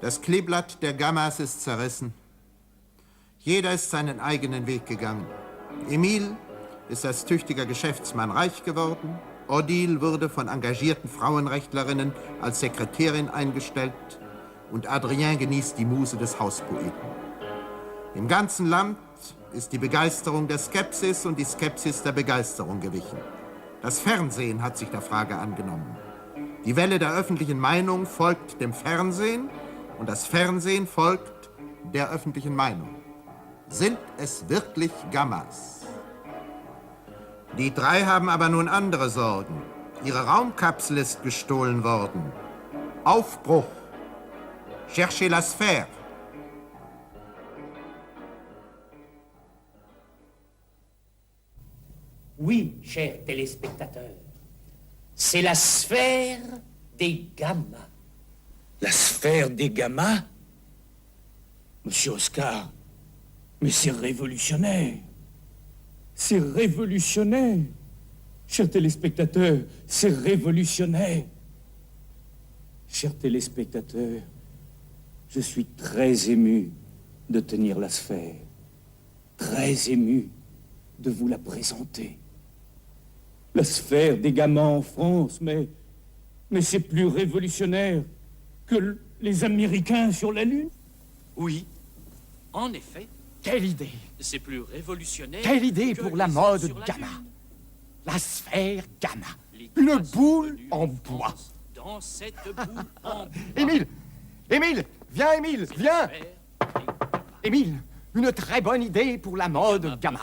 Das Kleeblatt der Gammas ist zerrissen. Jeder ist seinen eigenen Weg gegangen. Emile ist als tüchtiger Geschäftsmann reich geworden. Odile wurde von engagierten Frauenrechtlerinnen als Sekretärin eingestellt. Und Adrien genießt die Muse des Hauspoeten. Im ganzen Land ist die Begeisterung der Skepsis und die Skepsis der Begeisterung gewichen. Das Fernsehen hat sich der Frage angenommen. Die Welle der öffentlichen Meinung folgt dem Fernsehen und das Fernsehen folgt der öffentlichen Meinung. Sind es wirklich Gammas? Die drei haben aber nun andere Sorgen. Ihre Raumkapsel ist gestohlen worden. Aufbruch! Cherchez la sphère! Oui, chers téléspectateurs, c'est la sphère des gammas. La sphère des gammas? Monsieur Oscar, mais c'est révolutionnaire. C'est révolutionnaire. Chers téléspectateurs, c'est révolutionnaire. Chers téléspectateurs, je suis très ému de tenir la sphère. Très ému de vous la présenter. La sphère des gamins en France, mais c'est plus révolutionnaire que les Américains sur la Lune. Oui, en effet. Quelle idée! C'est plus révolutionnaire. Quelle idée pour la mode gamma! La sphère gamma! Une boule en bois! Dans cette boule en bois. Émile! Émile! Viens, Émile! Viens! Émile, une très bonne idée pour la mode gamma!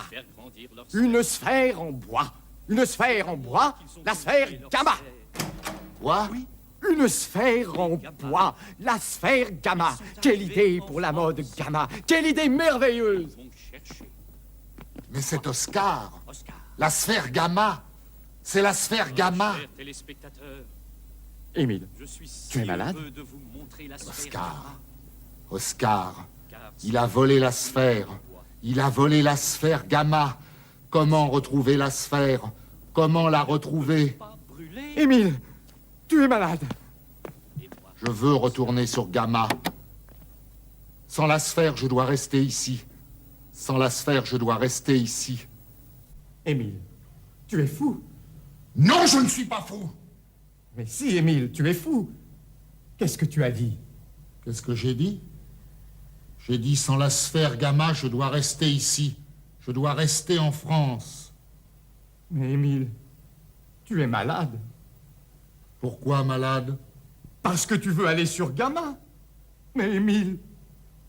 Une sphère en bois! Une sphère en bois! La sphère gamma! Quoi? Une sphère en bois, la sphère gamma. Quelle idée pour la mode gamma. Quelle idée merveilleuse. Mais c'est Oscar. La sphère gamma. C'est la sphère gamma. Émile, tu es malade? Oscar, il a volé la sphère. Il a volé la sphère gamma. Comment retrouver la sphère? Comment la retrouver? Émile, tu es malade. Je veux retourner sur Gamma. Sans la sphère, je dois rester ici. Sans la sphère, je dois rester ici. Émile, tu es fou. Non, je ne suis pas fou. Mais si, Émile, tu es fou. Qu'est-ce que tu as dit? Qu'est-ce que j'ai dit? J'ai dit, sans la sphère Gamma, je dois rester ici. Je dois rester en France. Mais Émile, tu es malade. Pourquoi malade? Parce que tu veux aller sur Gamma. Mais Émile,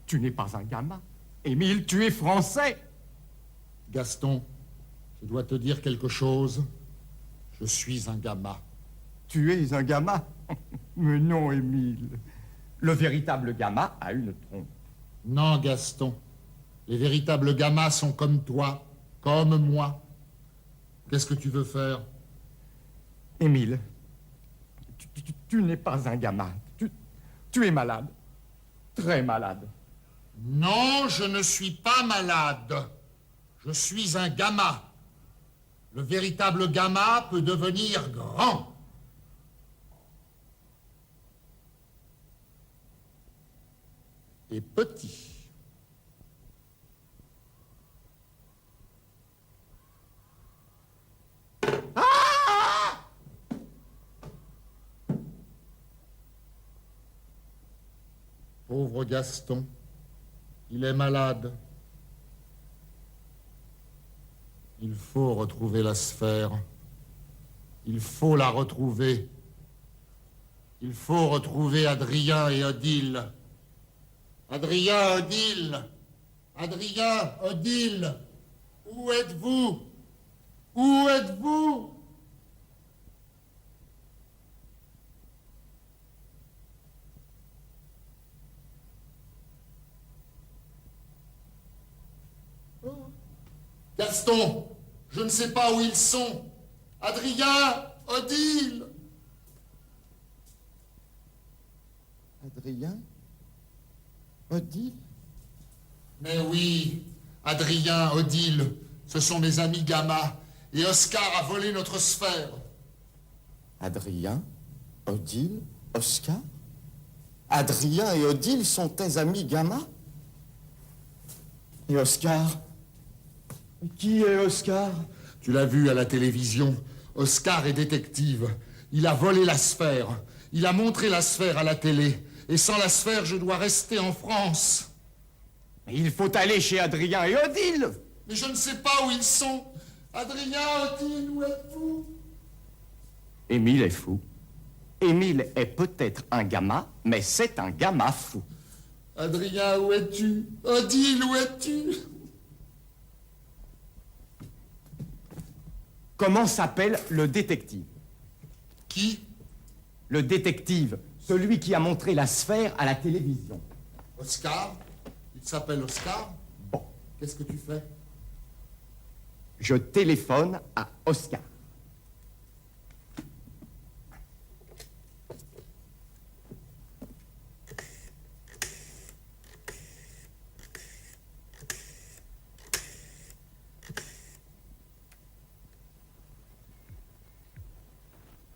tu n'es pas un Gamma. Émile, tu es français. Gaston, je dois te dire quelque chose. Je suis un Gamma. Tu es un Gamma? Mais non, Émile. Le véritable Gamma a une trompe. Non, Gaston. Les véritables Gammas sont comme toi, comme moi. Qu'est-ce que tu veux faire? Émile, tu n'es pas un Gamma. Tu es malade. Très malade. Non, je ne suis pas malade. Je suis un Gamma. Le véritable Gamma peut devenir grand. Et petit. Pauvre Gaston, il est malade. Il faut retrouver la sphère. Il faut la retrouver. Il faut retrouver Adrien et Odile. Adrien, Odile. Adrien, Odile. Où êtes-vous? Où êtes-vous? Gaston, je ne sais pas où ils sont. Adrien, Odile. Adrien? Odile? Mais oui, Adrien, Odile, ce sont mes amis Gamma. Et Oscar a volé notre sphère. Adrien? Odile? Oscar? Adrien et Odile sont tes amis Gamma? Et Oscar? Qui est Oscar? Tu l'as vu à la télévision. Oscar est détective. Il a volé la sphère. Il a montré la sphère à la télé. Et sans la sphère, je dois rester en France. Mais il faut aller chez Adrien et Odile. Mais je ne sais pas où ils sont. Adrien, Odile, où êtes-vous? Émile est fou. Émile est peut-être un Gamma, mais c'est un Gamma fou. Adrien, où es-tu? Odile, où es-tu? Comment s'appelle le détective? Qui? Le détective, celui qui a montré la sphère à la télévision. Oscar? Il s'appelle Oscar? Bon, Qu'est-ce que tu fais? je téléphone à Oscar.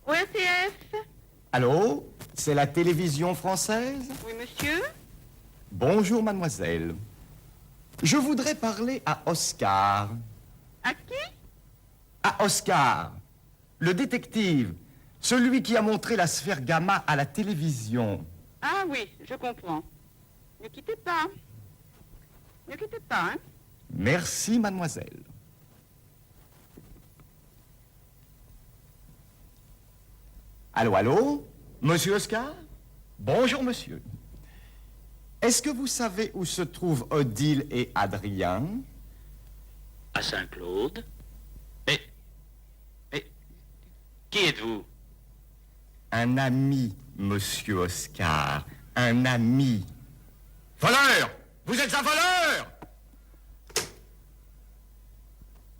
ORTF? Allô? C'est la télévision française? Oui, monsieur? Bonjour, mademoiselle. Je voudrais parler à Oscar. À qui? À Oscar, le détective, celui qui a montré la sphère Gamma à la télévision. Ah oui, je comprends. Ne quittez pas. Ne quittez pas, hein? Merci, mademoiselle. Allô, allô? Monsieur Oscar? Bonjour, monsieur. Est-ce que vous savez où se trouvent Odile et Adrien? À Saint-Claude. Mais, qui êtes-vous? Un ami, monsieur Oscar. Un ami. Voleur! Vous êtes un voleur!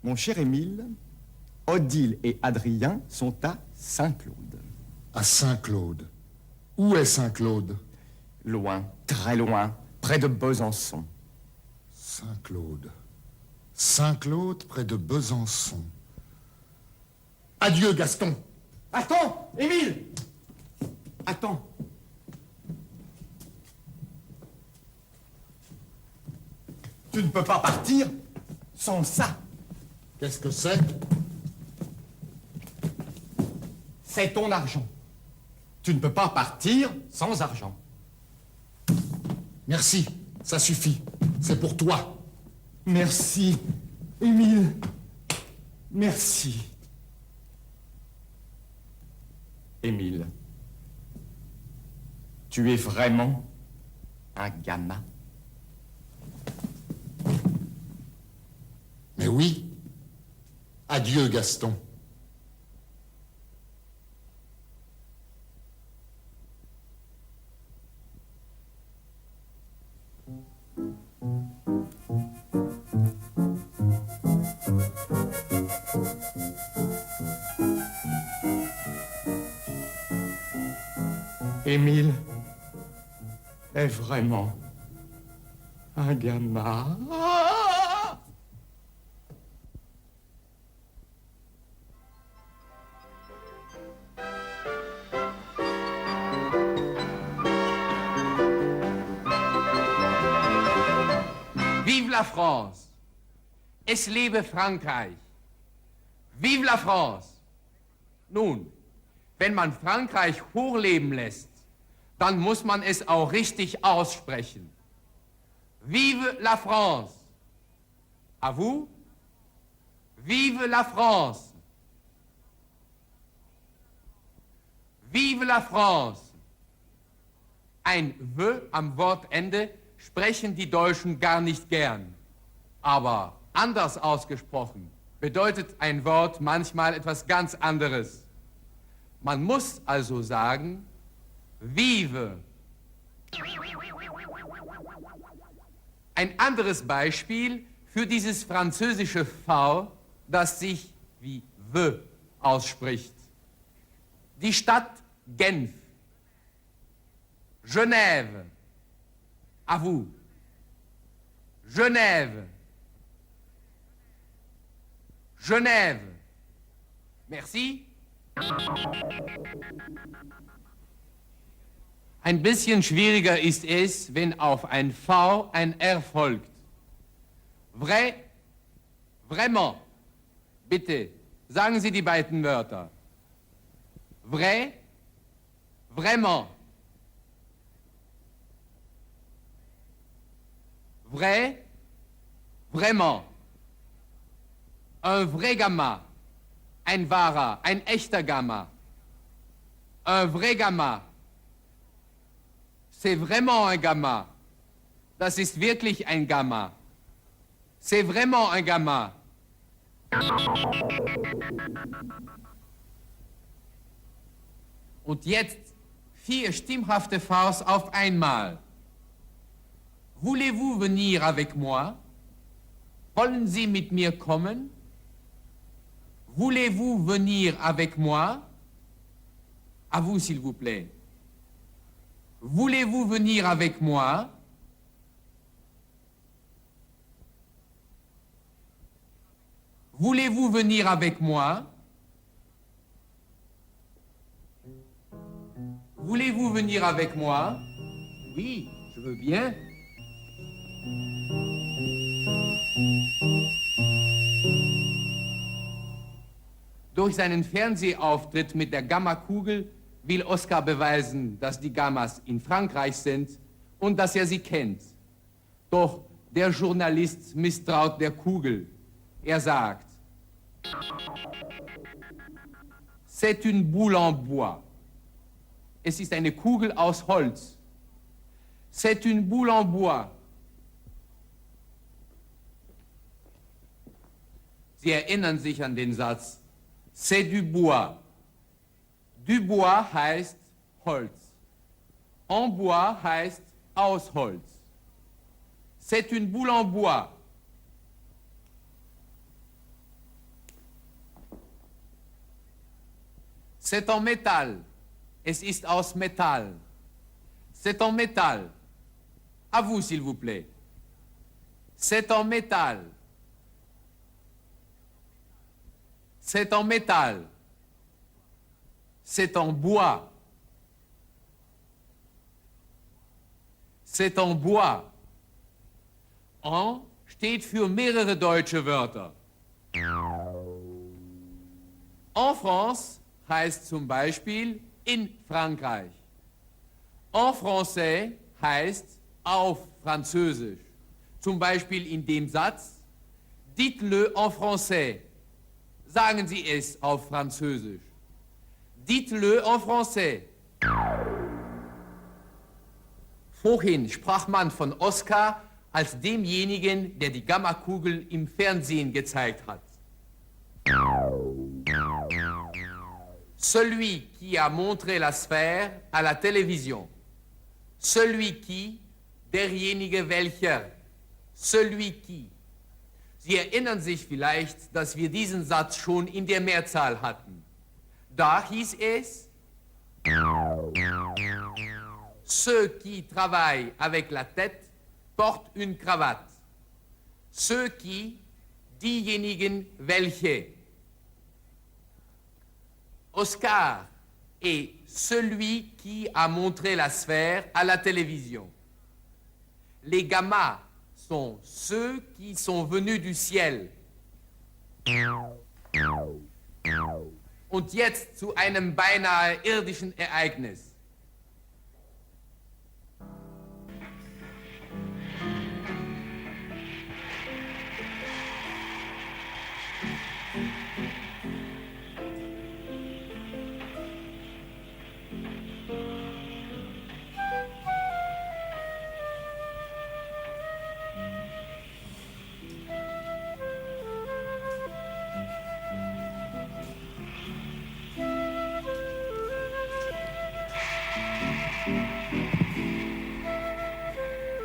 Mon cher Émile, Odile et Adrien sont à Saint-Claude. À Saint-Claude. Où est Saint-Claude? Loin, très loin, près de Besançon. Saint-Claude. Saint-Claude, près de Besançon. Adieu, Gaston. Attends, Émile! Attends. Tu ne peux pas partir sans ça. Qu'est-ce que c'est? C'est ton argent. Tu ne peux pas partir sans argent. Merci, ça suffit. C'est pour toi. Merci, Émile. Merci. Émile, tu es vraiment un Gamma? Mais oui. Adieu, Gaston. Émile est vraiment un Gamma. Ah! Vive la France! Es lebe Frankreich! Vive la France! Nun, wenn man Frankreich hochleben lässt, dann muss man es auch richtig aussprechen. Vive la France! À vous? Vive la France! Vive la France! Ein W am Wortende sprechen die Deutschen gar nicht gern. Aber anders ausgesprochen bedeutet ein Wort manchmal etwas ganz anderes. Man muss also sagen, vive. Ein anderes Beispiel für dieses französische V, das sich wie V ausspricht. Die Stadt Genf. Genève. À vous. Genève. Genève. Merci. Ein bisschen schwieriger ist es, wenn auf ein V ein R folgt. Vrai, vraiment. Bitte, sagen Sie die beiden Wörter. Vrai, vraiment. Vrai, vraiment. Un vrai Gamma. Ein wahrer, ein echter Gamma. Un vrai Gamma. C'est vraiment un Gamma. Das ist wirklich ein Gamma. C'est vraiment un Gamma. Und jetzt 4 stimmhafte Vs auf einmal. Voulez-vous venir avec moi? Wollen Sie mit mir kommen? Voulez-vous venir avec moi? À vous, s'il vous plaît. Voulez-vous venir avec moi? Voulez-vous venir avec moi? Voulez-vous venir avec moi? Oui, je veux bien. Durch seinen Fernsehauftritt mit der Gamma-Kugel will Oscar beweisen, dass die Gammas in Frankreich sind und dass er sie kennt. Doch der Journalist misstraut der Kugel. Er sagt, c'est une boule en bois. Es ist eine Kugel aus Holz. C'est une boule en bois. Sie erinnern sich an den Satz, c'est du bois. Du bois heißt Holz. En bois heißt aus Holz. C'est une boule en bois. C'est en métal. Es ist aus Metall. C'est en métal. À vous, s'il vous plaît. C'est en métal. C'est en métal. C'est en bois. C'est en bois. En steht für mehrere deutsche Wörter. En France heißt zum Beispiel in Frankreich. En français heißt auf Französisch. Zum Beispiel in dem Satz, dites-le en français. Sagen Sie es auf Französisch. Dites-le en français. Vorhin sprach man von Oscar als demjenigen, der die Gammakugel im Fernsehen gezeigt hat. Celui qui a montré la sphère à la télévision. Celui qui, derjenige welcher. Celui qui. Sie erinnern sich vielleicht, dass wir diesen Satz schon in der Mehrzahl hatten. Da hieß es, ceux qui travaillent avec la tête portent une cravate. Ceux qui, diejenigen welche. Oscar est celui qui a montré la sphère à la télévision. Les gammas sont ceux qui sont venus du ciel. Und jetzt zu einem beinahe irdischen Ereignis.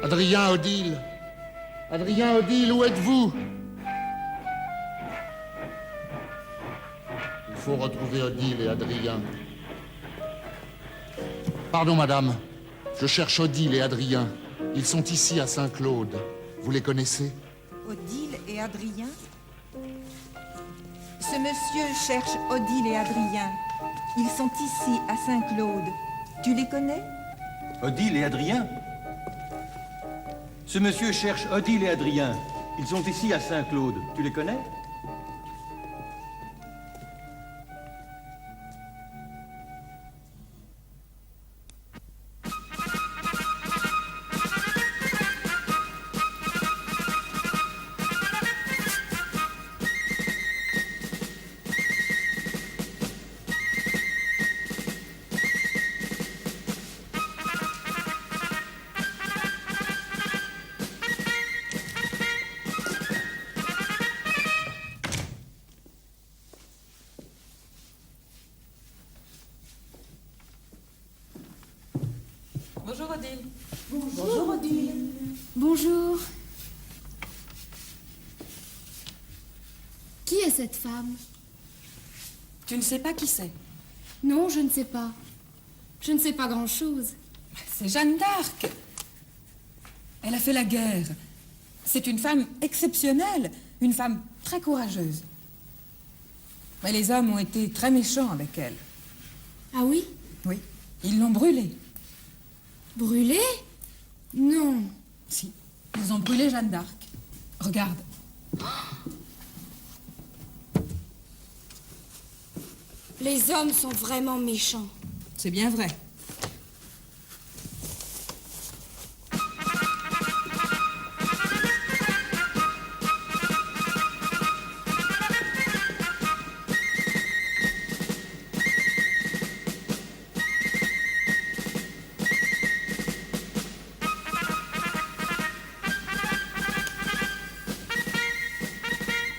Adrien Odile. Adrien Odile, où êtes-vous? Il faut retrouver Odile et Adrien. Pardon, madame. Je cherche Odile et Adrien. Ils sont ici à Saint-Claude. Vous les connaissez? Odile et Adrien? Ce monsieur cherche Odile et Adrien. Ils sont ici à Saint-Claude. Tu les connais? Odile et Adrien? Ce monsieur cherche Odile et Adrien. Ils sont ici à Saint-Claude. Tu les connais? Bonjour Odile. Bonjour Odile. Bonjour. Qui est cette femme? Tu ne sais pas qui c'est? Non, je ne sais pas. Je ne sais pas grand-chose. C'est Jeanne d'Arc. Elle a fait la guerre. C'est une femme exceptionnelle, une femme très courageuse. Mais les hommes ont été très méchants avec elle. Ah oui? Oui, ils l'ont brûlée. Brûlée? Non. Si, ils ont brûlé Jeanne d'Arc. Regarde. Les hommes sont vraiment méchants. C'est bien vrai.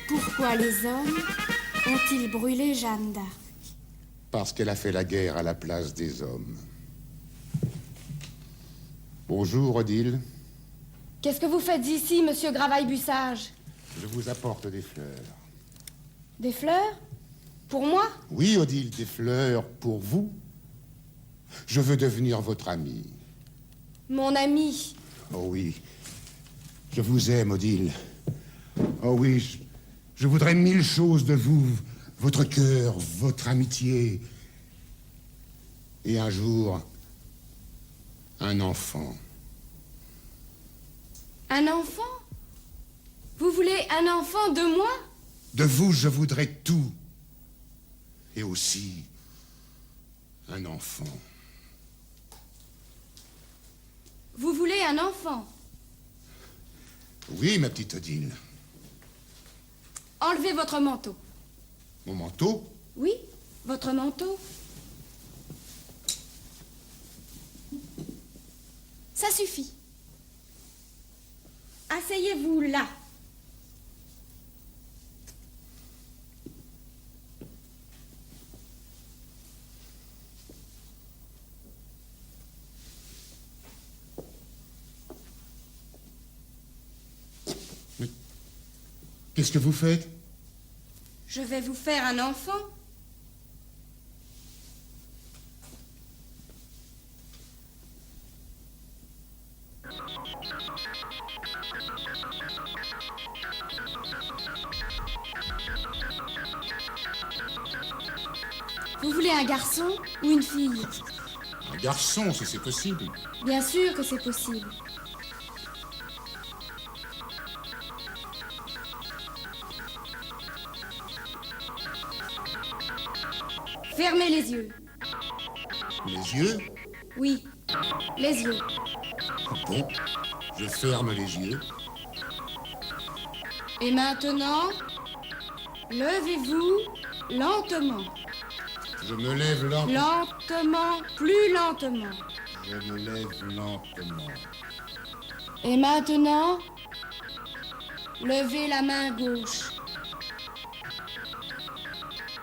Pourquoi les hommes ont-ils brûlé Jeanne d'Arc? Parce qu'elle a fait la guerre à la place des hommes. Bonjour, Odile. Qu'est-ce que vous faites ici, monsieur Gravaille-Bussage? Je vous apporte des fleurs. Des fleurs? Pour moi? Oui, Odile, des fleurs pour vous. Je veux devenir votre amie. Mon ami. Oh oui. Je vous aime, Odile. Oh oui, je voudrais 1000 choses de vous. Votre cœur, votre amitié. Et un jour, un enfant. Un enfant? Vous voulez un enfant de moi? De vous, je voudrais tout. Et aussi, un enfant. Vous voulez un enfant? Oui, ma petite Odile. Enlevez votre manteau. Mon manteau? Oui, votre manteau. Ça suffit. Asseyez-vous là. Mais qu'est-ce que vous faites? Je vais vous faire un enfant. Vous voulez un garçon ou une fille? Un garçon, si c'est possible. Bien sûr que c'est possible. Fermez les yeux. Les yeux? Oui, les yeux. Bon, je ferme les yeux. Et maintenant, levez-vous lentement. Je me lève lentement. Lentement, plus lentement. Je me lève lentement. Et maintenant, levez la main gauche.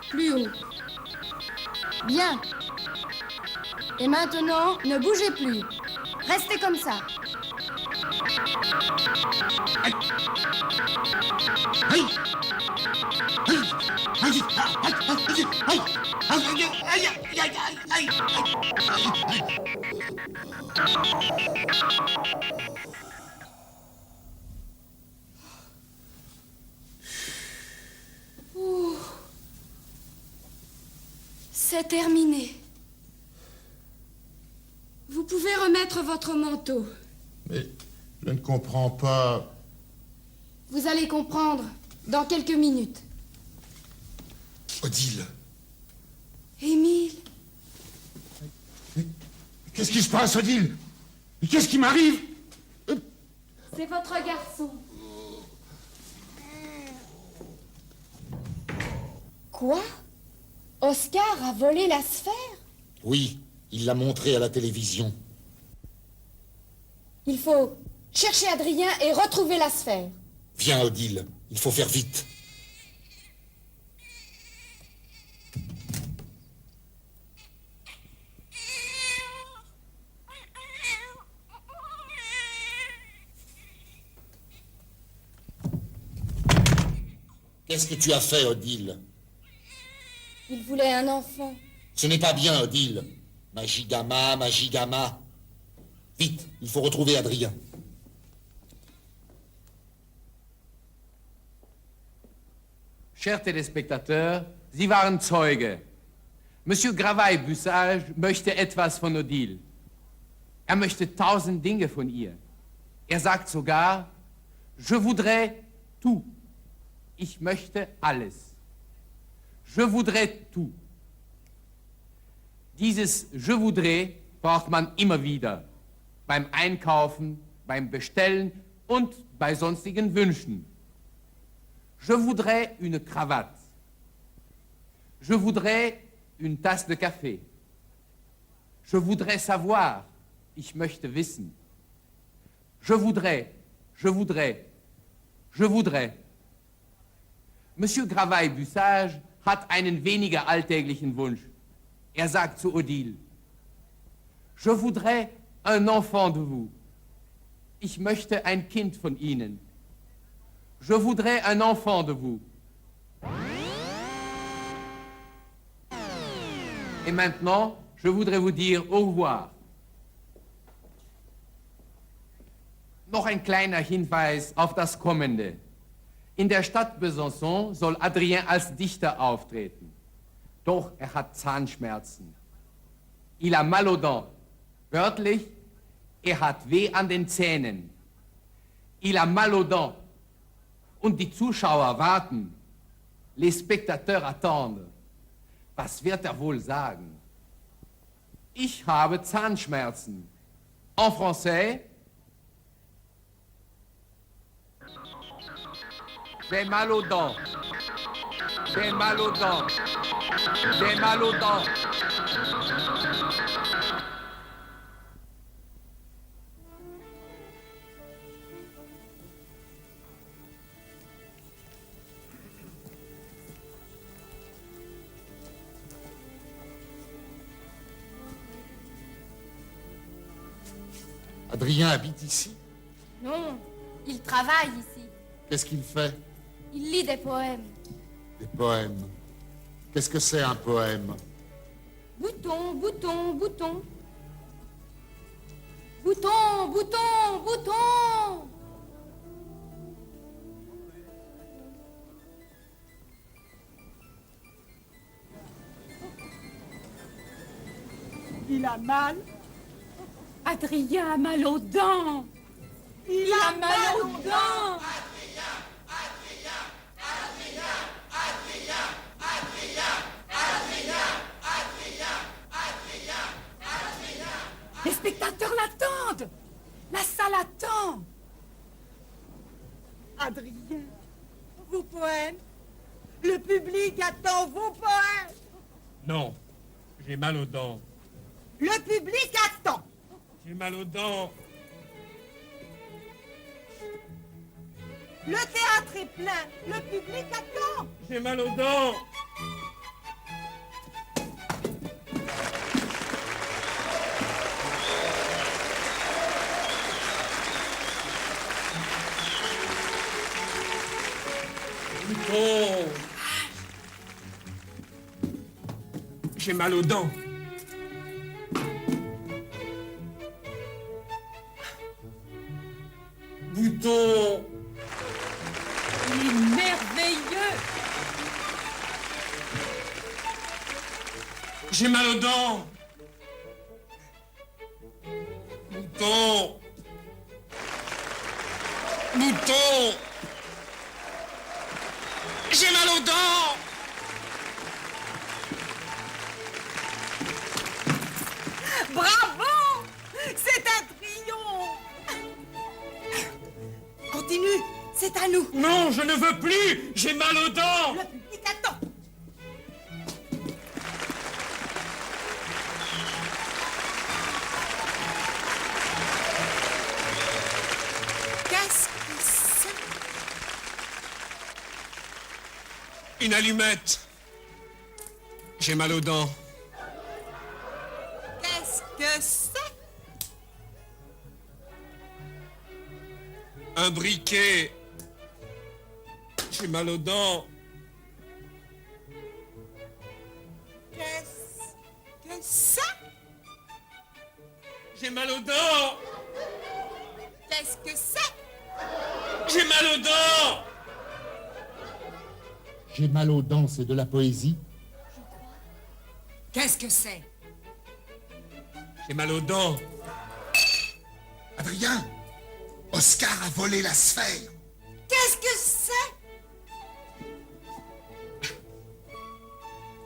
Plus haut. Bien. Et maintenant, ne bougez plus. Restez comme ça. Ouh. C'est terminé. Vous pouvez remettre mettre votre manteau. Mais je ne comprends pas. Vous allez comprendre dans quelques minutes. Odile. Émile. Qu'est-ce qui se passe, Odile? Qu'est-ce qui m'arrive? C'est votre garçon. Quoi? Oscar a volé la sphère? Oui, il l'a montré à la télévision. Il faut chercher Adrien et retrouver la sphère. Viens, Odile, il faut faire vite. Qu'est-ce que tu as fait, Odile? Il voulait un enfant. Ce n'est pas bien, Odile. Magie Gamma, magie Gamma. Vite, il faut retrouver Adrien. Chers Téléspectateurs, Sie waren Zeuge. Monsieur Gravaille-Bussage möchte etwas von Odile. Er möchte 1000 Dinge von ihr. Er sagt sogar, je voudrais tout. Ich möchte alles. Je voudrais tout. Dieses Je voudrais braucht man immer wieder. Beim Einkaufen, beim Bestellen und bei sonstigen Wünschen. Je voudrais une cravate. Je voudrais une tasse de café. Je voudrais savoir. Ich möchte wissen. Je voudrais, je voudrais, je voudrais. Monsieur Gravaille-Bussage hat einen weniger alltäglichen Wunsch. Er sagt zu Odile, je voudrais un enfant de vous. Ich möchte ein Kind von Ihnen. Je voudrais un enfant de vous. Et maintenant, je voudrais vous dire au revoir. Noch ein kleiner Hinweis auf das Kommende. In der Stadt Besançon soll Adrien als Dichter auftreten. Doch er hat Zahnschmerzen. Il a mal aux dents. Wörtlich, er hat weh an den Zähnen. Il a mal aux dents. Und die Zuschauer warten. Les spectateurs attendent. Was wird er wohl sagen? Ich habe Zahnschmerzen. En français, j'ai mal aux dents. J'ai mal aux dents. J'ai mal aux dents. Adrien habite ici? Non, il travaille ici. Qu'est-ce qu'il fait? Il lit des poèmes. Des poèmes. Qu'est-ce que c'est un poème? Bouton, bouton, bouton. Bouton, bouton, bouton. Il a mal. Adrien a mal aux dents. Il a mal aux dents. Les spectateurs l'attendent. La salle attend. Adrien, vos poèmes. Le public attend vos poèmes. Non, j'ai mal aux dents. Le public attend. J'ai mal aux dents. Le théâtre est plein. Le public attend. J'ai mal aux dents. Oh. J'ai mal aux dents. Bouton. Il est merveilleux. J'ai mal aux dents. Mais Mouton. Mouton. J'ai mal aux dents. Bravo! C'est un triomphe! Continue, c'est à nous. Non, je ne veux plus. J'ai mal aux dents. Le public attend. Qu'est-ce que c'est? Une allumette. J'ai mal aux dents. Qu'est-ce que c'est? Un briquet. J'ai mal aux dents. Qu'est-ce que c'est? J'ai mal aux dents. Qu'est-ce que c'est? J'ai mal aux dents. J'ai mal aux dents, c'est de la poésie. Qu'est-ce que c'est? J'ai mal aux dents. Adrien, Oscar a volé la sphère. Qu'est-ce que c'est?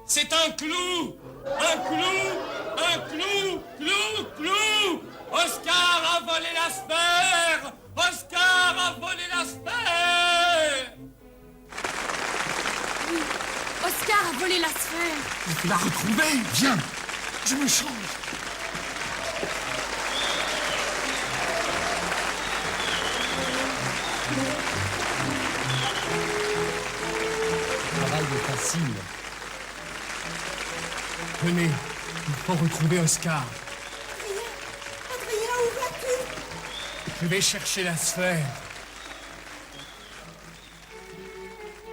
C'est un clou. Un clou. Un clou. Clou. Clou. Oscar a volé la sphère. Oscar a volé la sphère. Oui, Oscar a volé la sphère. Il faut la retrouver. Viens, je me change. Le travail est facile. Venez, il faut retrouver Oscar. Adrien, où vas-tu? Je vais chercher la sphère.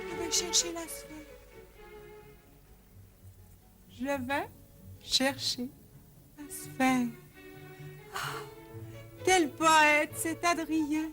Je vais chercher la sphère. Je vais chercher la sphère. Ah, quel poète, cet Adrien!